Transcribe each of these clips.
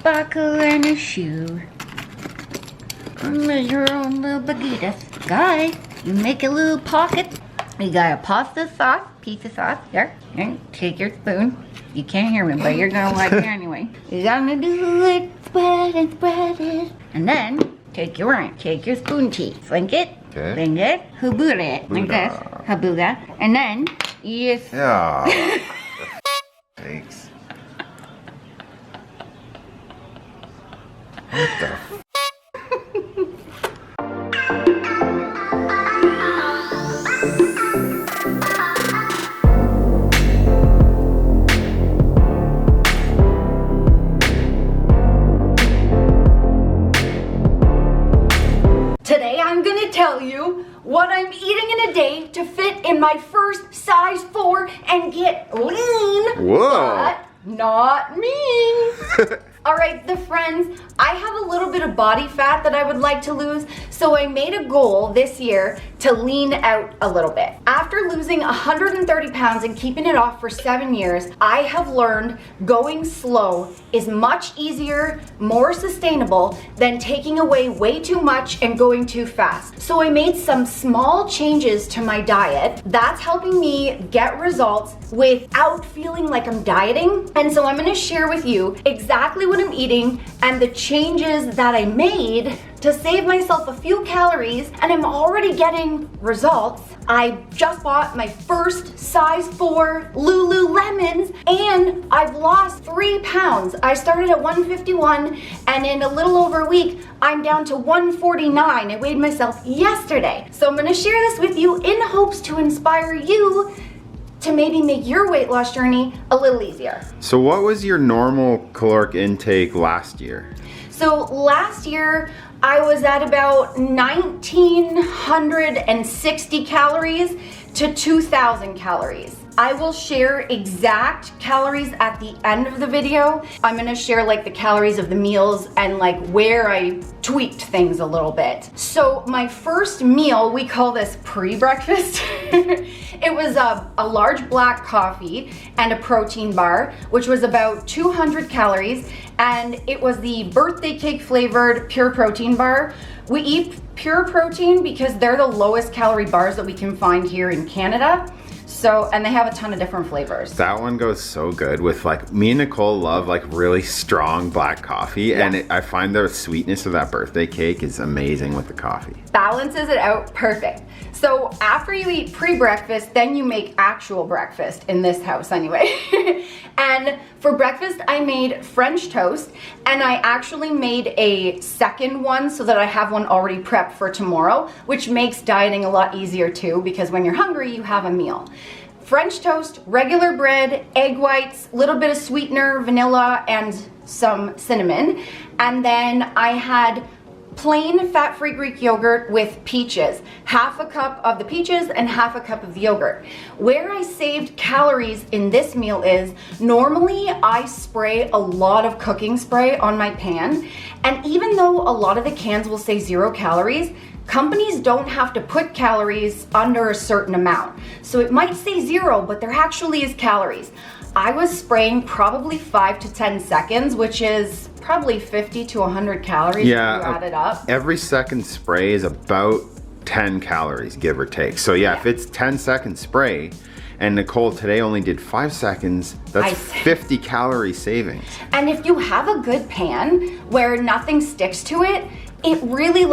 buckle and a shoe. There's your own little baguettes. Guy, you make a little pocket. You got a pasta sauce, piece of sauce. Here, take your spoon. You can't hear me, but you're gonna like it anyway. You're gonna do it, spread it, spread it. And then, take your spoon tea. Slink it, slink it, habuga it, like this, habuga. And then, you just... Yeah. Thanks. What the f? Today I'm gonna tell you what I'm eating in a day to fit in my first size 4 and get lean. Whoa. But not mean. Alright, the friends, I have a little bit of body fat that I would like to lose, so I made a goal this year to lean out a little bit. After losing 130 pounds and keeping it off for 7 years, I have learned going slow is much easier, more sustainable than taking away way too much and going too fast. So I made some small changes to my diet that's helping me get results without feeling like I'm dieting. And so I'm gonna share with you exactly what I'm eating and the changes that I made to save myself a few calories, and I'm already getting results. I just bought my first size 4 Lululemons and I've lost 3 pounds. I started at 151 and in a little over a week, I'm down to 149. I weighed myself yesterday. So I'm gonna share this with you in hopes to inspire you to maybe make your weight loss journey a little easier. So what was your normal caloric intake last year? So last year, I was at about 1,960 calories to 2,000 calories. I will share exact calories at the end of the video. I'm gonna share like the calories of the meals and like where I tweaked things a little bit. So my first meal, we call this pre-breakfast. It was a large black coffee and a protein bar, which was about 200 calories. And it was the birthday cake flavored pure protein bar. We eat pure protein because they're the lowest calorie bars that we can find here in Canada. So, and they have a ton of different flavors. That one goes so good with like, me and Nicole love like really strong black coffee. Yeah. And I find the sweetness of that birthday cake is amazing with the coffee. Balances it out perfect. So after you eat pre-breakfast, then you make actual breakfast in this house anyway. And for breakfast, I made French toast, and I actually made a second one so that I have one already prepped for tomorrow, which makes dieting a lot easier too, because when you're hungry, you have a meal. French toast, regular bread, egg whites, little bit of sweetener, vanilla, and some cinnamon. And then I had plain fat-free Greek yogurt with peaches. Half a cup of the peaches and half a cup of the yogurt. Where I saved calories in this meal is, normally I spray a lot of cooking spray on my pan, and even though a lot of the cans will say 0 calories, companies don't have to put calories under a certain amount. So it might say 0, but there actually is calories. I was spraying probably 5 to 10 seconds, which is probably 50 to 100 calories if you add it up. Every second spray is about 10 calories, give or take. So yeah, if it's 10-second spray, and Nicole today only did 5 seconds, that's 50 calorie savings. And if you have a good pan where nothing sticks to it, it really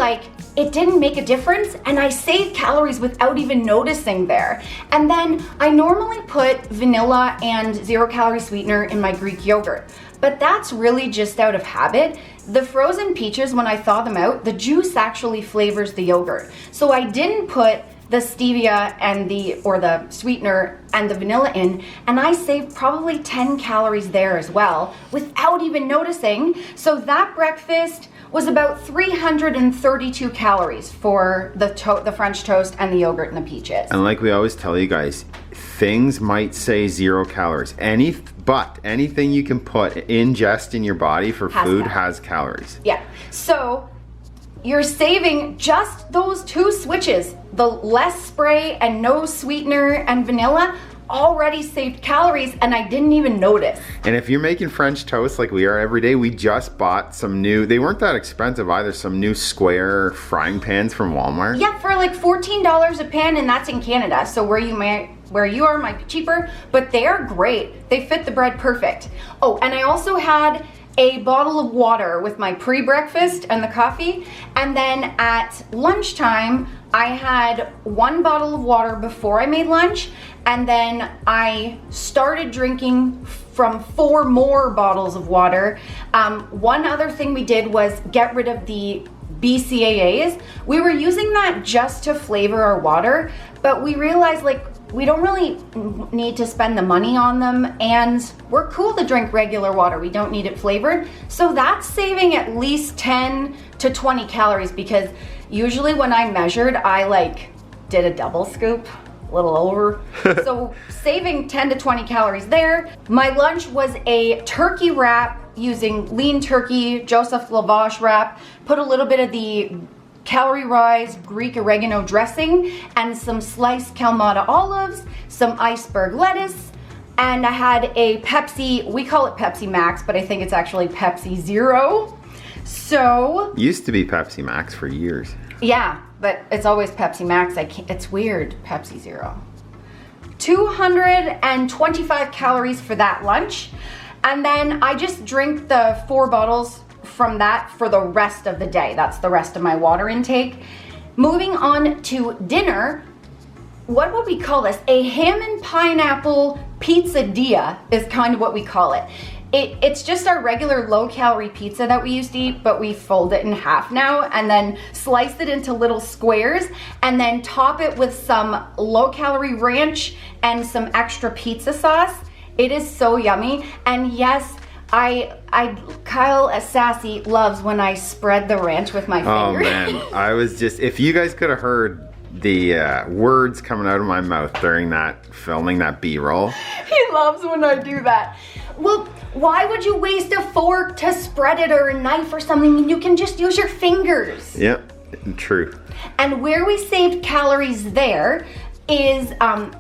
it didn't make a difference, and I saved calories without even noticing there. And then I normally put vanilla and 0 calorie sweetener in my Greek yogurt, but that's really just out of habit. The frozen peaches, when I thaw them out, the juice actually flavors the yogurt. So I didn't put the stevia and the sweetener and the vanilla in, and I saved probably 10 calories there as well without even noticing. So that breakfast was about 332 calories for the French toast and the yogurt and the peaches. And like we always tell you guys, things might say 0 calories. But anything you can ingest in your body for food has calories. Yeah. So you're saving just those 2 switches, the less spray and no sweetener and vanilla, already saved calories and I didn't even notice. And if you're making French toast like we are every day, we just bought some new, they weren't that expensive either, some new square frying pans from Walmart. Yeah, for like $14 a pan, and that's in Canada. So where you are might be cheaper, but they are great. They fit the bread perfect. Oh, and I also had a bottle of water with my pre-breakfast and the coffee. And then at lunchtime, I had 1 bottle of water before I made lunch. And then I started drinking from 4 more bottles of water. One other thing we did was get rid of the BCAAs. We were using that just to flavor our water, but we realized like we don't really need to spend the money on them, and we're cool to drink regular water. We don't need it flavored. So that's saving at least 10 to 20 calories, because usually when I measured, I like did a double scoop, a little over. So saving 10 to 20 calories there. My lunch was a turkey wrap using lean turkey, Joseph Lavash wrap, put a little bit of the calorie rise Greek oregano dressing and some sliced Kalamata olives, some iceberg lettuce, and I had a Pepsi, we call it Pepsi Max, but I think it's actually Pepsi Zero. So used to be Pepsi Max for years. Yeah, but it's always Pepsi Max. It's weird, Pepsi Zero. 225 calories for that lunch. And then I just drink the 4 bottles from that for the rest of the day. That's the rest of my water intake. Moving on to dinner, what would we call this? A ham and pineapple pizzadilla is kind of what we call it. It's just our regular low-calorie pizza that we used to eat, but we fold it in half now and then slice it into little squares and then top it with some low-calorie ranch and some extra pizza sauce. It is so yummy. And yes, Kyle as Sassy loves when I spread the ranch with my finger. Oh man, I was just, if you guys could have heard the words coming out of my mouth during that filming that B-roll. He loves when I do that. Well, why would you waste a fork to spread it or a knife or something? You can just use your fingers. Yep, true. And where we saved calories there is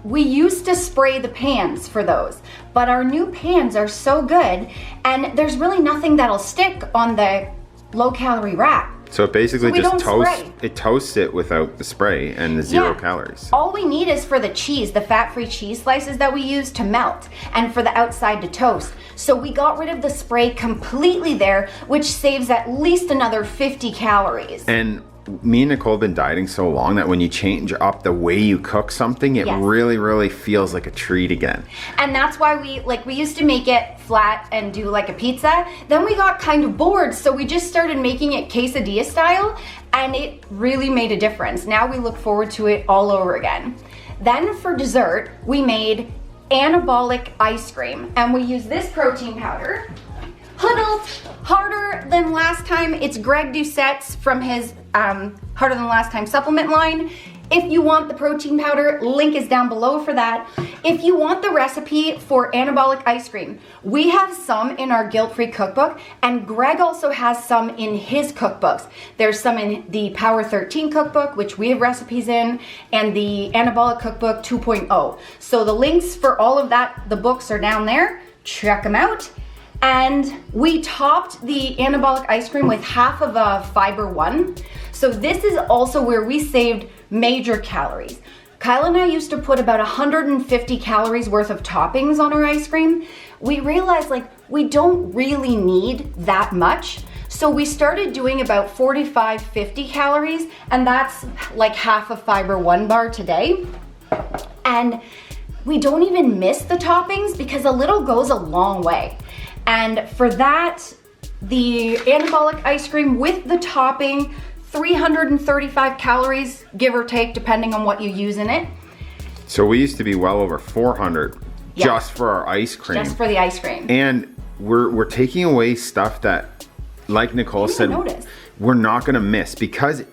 we used to spray the pans for those, but our new pans are so good and there's really nothing that'll stick on the low-calorie wrap. So it basically So we just don't spray. it toasts it without the spray and the 0 calories. All we need is for the cheese, the fat-free cheese slices that we use to melt, and for the outside to toast. So we got rid of the spray completely there, which saves at least another 50 calories. And me and Nicole have been dieting so long that when you change up the way you cook something, it Yes. really feels like a treat again. And that's why we used to make it flat and do like a pizza. Then we got kind of bored, so we just started making it quesadilla style, and it really made a difference. Now we look forward to it all over again. Then for dessert, we made anabolic ice cream, and we use this protein powder. Huddled Harder Than Last Time. It's Greg Doucette's from his Harder Than Last Time supplement line. If you want the protein powder, link is down below for that. If you want the recipe for anabolic ice cream, we have some in our guilt-free cookbook, and Greg also has some in his cookbooks. There's some in the Power 13 cookbook, which we have recipes in, and the Anabolic Cookbook 2.0. So the links for all of that, the books are down there. Check them out. And we topped the anabolic ice cream with half of a fiber one. So this is also where we saved major calories. Kyle and I used to put about 150 calories worth of toppings on our ice cream. We realized like we don't really need that much. So we started doing about 45, 50 calories, and that's like half a fiber one bar today. And we don't even miss the toppings because a little goes a long way. And for that, the anabolic ice cream with the topping, 335 calories, give or take, depending on what you use in it. So we used to be well over 400 Yeah. just for our ice cream. Just for the ice cream. And we're taking away stuff that, like Nicole said, notice. we're not gonna miss, because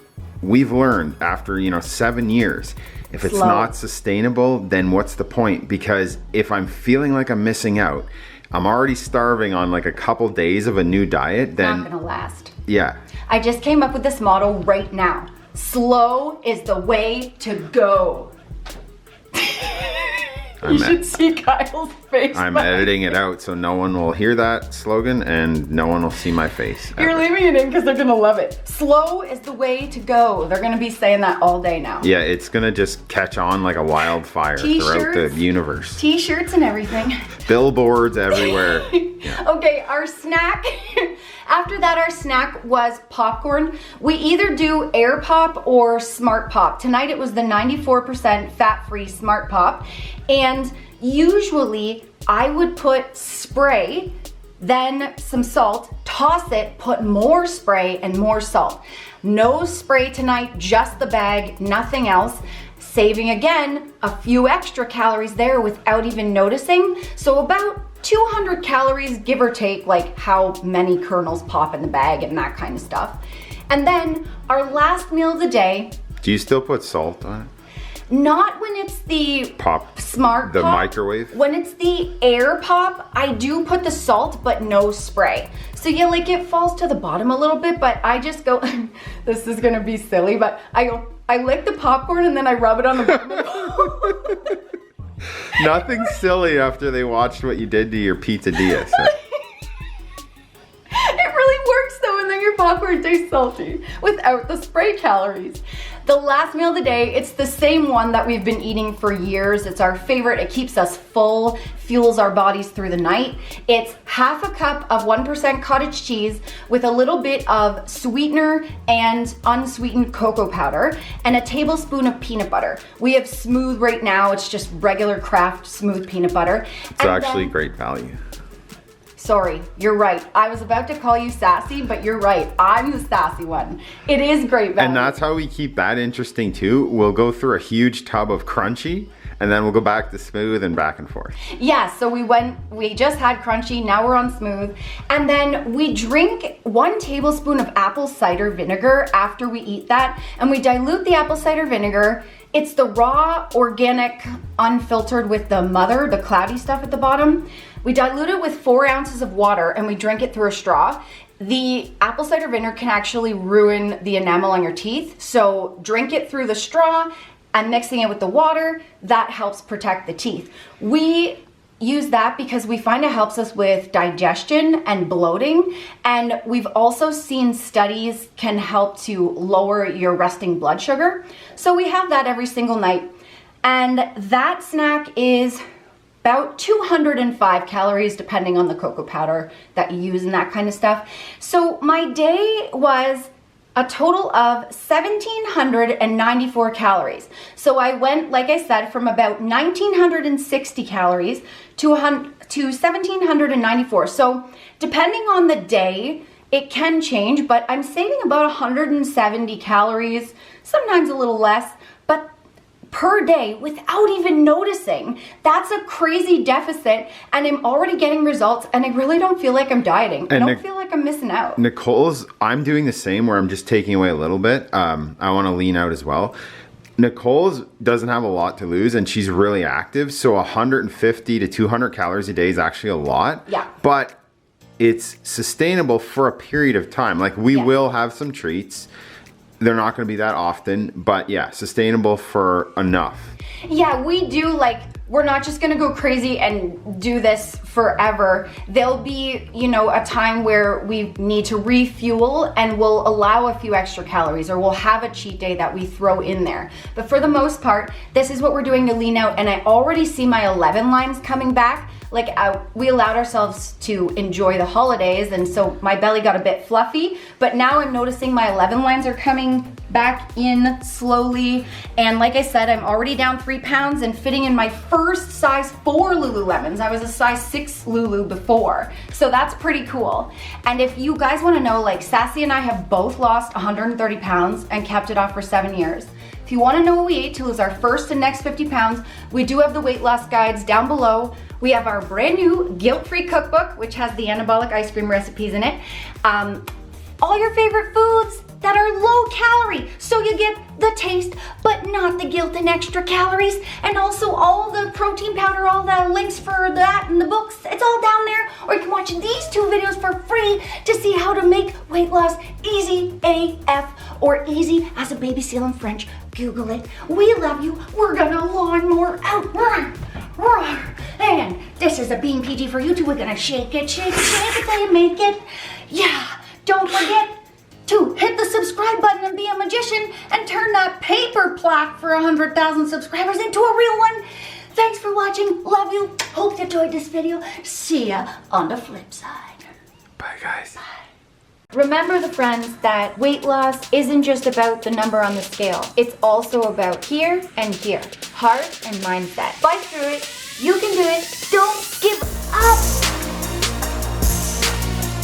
we've learned after 7 years, if it's Slow. not sustainable, then what's the point? Because if I'm feeling like I'm missing out, I'm already starving on like a couple days of a new diet, then Not gonna last. yeah. I just came up with this motto right now. Slow is the way to go. You should see Kyle's face. I'm editing it out so no one will hear that slogan and no one will see my face. You're leaving it in because they're gonna love it. Slow is the way to go. They're gonna be saying that all day now. Yeah, it's gonna just catch on like a wildfire throughout the universe. T-shirts and everything. Billboards everywhere. Yeah. Okay, our snack. After that, our snack was popcorn. We either do Air Pop or Smart Pop. Tonight it was the 94% fat-free Smart Pop. And usually I would put spray, then some salt, toss it, put more spray and more salt. No spray tonight, just the bag, nothing else. Saving again, a few extra calories there without even noticing. So about 200 calories, give or take, like how many kernels pop in the bag and that kind of stuff. And then our last meal of the day. Do you still put salt on it? Not when it's the Smart the Pop. microwave? When it's the Air Pop, I do put the salt, but no spray. So yeah, like it falls to the bottom a little bit, but I just go, this is gonna be silly, but I lick the popcorn and then I rub it on the bottom. Nothing silly after they watched what you did to your pizzadilla. So. It really works though, and then your popcorn tastes salty without the spray calories. The last meal of the day, it's the same one that we've been eating for years. It's our favorite. It keeps us full, fuels our bodies through the night. It's half a cup of 1% cottage cheese with a little bit of sweetener and unsweetened cocoa powder and a tablespoon of peanut butter. We have Smooth right now. It's just regular Kraft smooth peanut butter. It's actually great value. Sorry, you're right. I was about to call you sassy, but you're right. I'm the sassy one. It is great value. And that's how we keep that interesting too. We'll go through a huge tub of crunchy and then we'll go back to smooth and back and forth. Yeah, so we just had crunchy, now we're on smooth. And then we drink 1 tablespoon of apple cider vinegar after we eat that. And we dilute the apple cider vinegar. It's the raw, organic, unfiltered with the mother, the cloudy stuff at the bottom. We dilute it with 4 ounces of water and we drink it through a straw. The apple cider vinegar can actually ruin the enamel on your teeth. So drink it through the straw and mixing it with the water, that helps protect the teeth. We use that because we find it helps us with digestion and bloating. And we've also seen studies can help to lower your resting blood sugar. So we have that every single night. And that snack is about 205 calories depending on the cocoa powder that you use and that kind of stuff. So my day was a total of 1,794 calories. So I went, like I said, from about 1,960 calories to 1,794. So depending on the day, it can change, but I'm saving about 170 calories, sometimes a little less, but per day without even noticing. That's a crazy deficit and I'm already getting results and I really don't feel like I'm dieting. I don't feel like I'm missing out. Nicole's, I'm doing the same where I'm just taking away a little bit. I want to lean out as well. Nicole's doesn't have a lot to lose and she's really active. So 150 to 200 calories a day is actually a lot. Yeah. But it's sustainable for a period of time. Like we will have some treats. They're not going to be that often, but yeah, sustainable for enough. Yeah, we do, like, we're not just going to go crazy and do this forever. There'll be, you know, a time where we need to refuel and we'll allow a few extra calories or we'll have a cheat day that we throw in there. But for the most part, this is what we're doing to lean out and I already see my 11 lines coming back. Like we allowed ourselves to enjoy the holidays and so my belly got a bit fluffy, but now I'm noticing my 11 lines are coming back in slowly. And like I said, I'm already down 3 pounds and fitting in my first size 4 Lululemons. I was a size 6 Lulu before. So that's pretty cool. And if you guys wanna know, like Sassy and I have both lost 130 pounds and kept it off for 7 years. If you wanna know what we ate to lose our first and next 50 pounds, we do have the weight loss guides down below. We have our brand new guilt-free cookbook, which has the anabolic ice cream recipes in it. All your favorite foods that are low calorie, so you get the taste, but not the guilt and extra calories. And also all the protein powder, all the links for that in the books, it's all down there. Or you can watch these 2 videos for free to see how to make weight loss easy AF, or easy as a baby seal in French. Google it. We love you. We're gonna lawnmower out. Roar. And this is a Bean PG for you too. We're gonna shake it, shake it, shake it till you make it. Yeah, don't forget to hit the subscribe button and be a magician and turn that paper plaque for 100,000 subscribers into a real one. Thanks for watching. Love you. Hope you enjoyed this video. See ya on the flip side. Bye, guys. Remember, the friends, that weight loss isn't just about the number on the scale. It's also about here and here. Heart and mindset. Fight through it. You can do it. Don't give up.